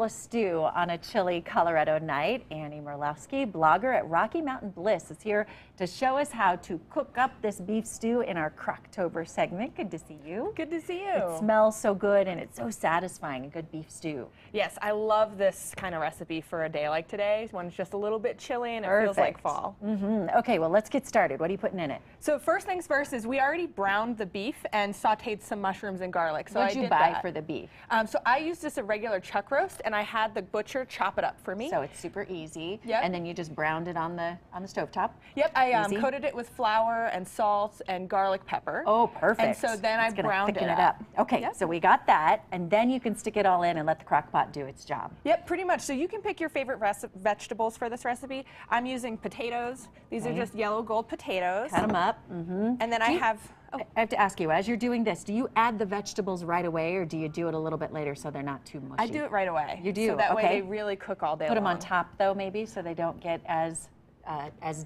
stew on a chilly Colorado night. Annie Merlowski, blogger at Rocky Mountain Bliss, is here to show us how to cook up this beef stew in our Crocktober segment. Good to see you. Good to see you. It smells so good and it's so satisfying, a good beef stew. Yes, I love this kind of recipe for a day like today when it's just a little bit chilly and it feels like fall. Okay, well, let's get started. What are you putting in it? So first things first is we already browned the beef and sauteed some mushrooms and garlic. So What'd you buy for the beef? So I used just a regular chuck roast, and I had the butcher chop it up for me. So it's super easy. Yep. And then you just browned it on the stovetop. Yep, I coated it with flour and salt and garlic pepper. Oh, perfect. And so then I browned it up. Okay, yep. So we got that, and then you can stick it all in and let the crock pot do its job. Yep, pretty much. So you can pick your favorite vegetables for this recipe. I'm using potatoes. These are just yellow gold potatoes. Cut them up. And then I have to ask you, as you're doing this, do you add the vegetables right away, or do you do it a little bit later so they're not too mushy? I do it right away. You do? So that way okay. they really cook all day Put long. them on top, though, maybe, so they don't get as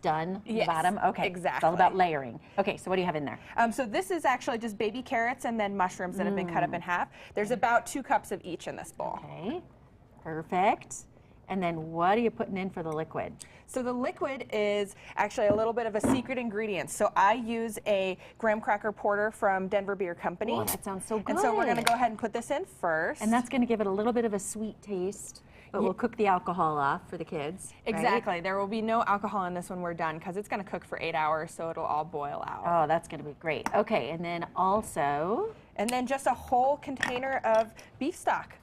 done yes, the bottom? Okay, exactly. It's all about layering. Okay, so what do you have in there? So this is actually just baby carrots and then mushrooms that have been cut up in half. There's about 2 cups of each in this bowl. Okay, perfect. And then what are you putting in for the liquid? So the liquid is actually a little bit of a secret ingredient. So I use a graham cracker porter from Denver Beer Company. Oh, that sounds so good. And so we're going to go ahead and put this in first. And that's going to give it a little bit of a sweet taste, but we'll cook the alcohol off for the kids. Exactly. Right? There will be no alcohol in this when we're done because it's going to cook for 8 hours, so it'll all boil out. Oh, that's going to be great. Okay, and then also... And then just a whole container of beef stock.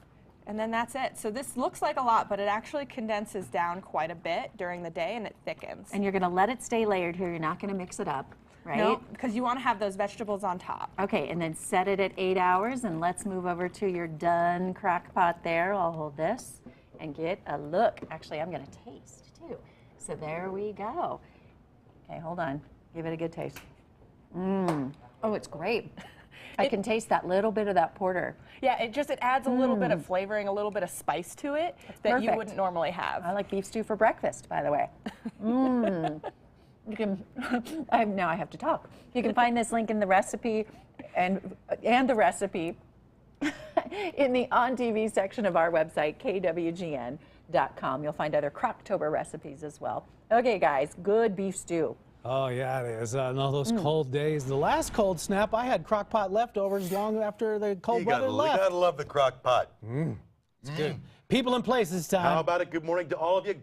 And then that's it. So this looks like a lot, but it actually condenses down quite a bit during the day and it thickens. And you're going to let it stay layered here. You're not going to mix it up, right? No, because you want to have those vegetables on top. Okay, and then set it at 8 hours, and let's move over to your done crock pot there. I'll hold this and get a look. Actually, I'm going to taste too. So there we go. Okay, hold on. Give it a good taste. Oh, it's great. I can taste that little bit of that porter. Yeah, it adds a little bit of flavoring, a little bit of spice to it that you wouldn't normally have. I like beef stew for breakfast, by the way. You can, now I have to talk. You can find this link in the recipe and the recipe in the On TV section of our website, kwgn.com. You'll find other Crocktober recipes as well. Okay, guys, good beef stew. Oh, yeah, it is. All those cold days. The last cold snap, I had crock pot leftovers long after the cold weather left. You gotta love the crock pot. It's good. People and places time. How about it? Good morning to all of you.